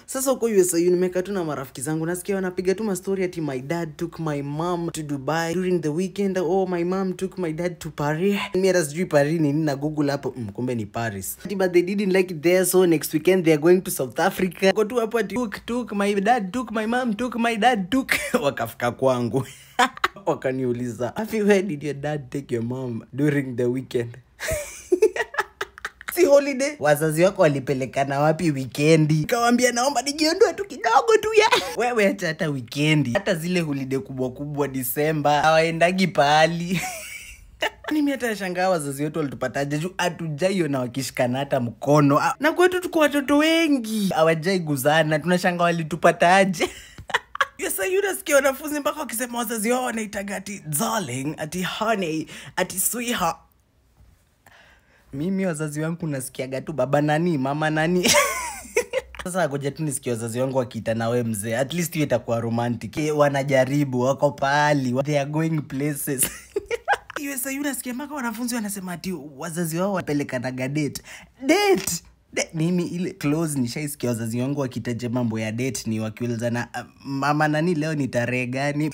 Sasa uko USA nimekaa tu na marafiki zangu nasikia wanapiga tu story ati my dad took my mom to Dubai during the weekend. Oh, my mom took my dad to Paris. Mimi hata sijui Paris ni nini, na Google hapo kumbe ni Paris. But they didn't like it there, so next weekend they are going to South Africa. Go tu hapo ati took my dad took my mom took my dad took wakafika kwangu. Wakaniuliza, where did your dad take your mom during the weekend? Si holiday. Wazazi wako walipelekana wapi weekendi? Nikamwambia naomba nijiondoe tu kidogo tu ya. Wewe acha hata weekendi. Hata zile holiday kubwa kubwa Disemba hawaendagi pahali. Mimi hata nashangaa wazazi wetu walitupataje juu hatujaiona wakishikana hata mkono. Na kwetu tuko watoto wengi. Hawajai guzana. Tunashangaa walitupataje. Yes, unasikia wanafunzi mpaka wakisema wazazi wao wanaitaga ati darling, ati honey, ati sweetheart. Mimi wazazi wangu nasikiaga tu baba nani, mama nani. Sasa ngoja tu nisikie wazazi wangu wakiita na wewe mzee. At least hiyo itakuwa romantic. Wanajaribu, wako pahali, they are going places. Yes, unasikia mpaka wanafunzi wanasema ati wazazi wao wapelekanaga date. Date. Mimi ile close nishaisikia wazazi wangu wakitaja mambo ya date ni wakiulizana mama nani leo ni tarehe gani.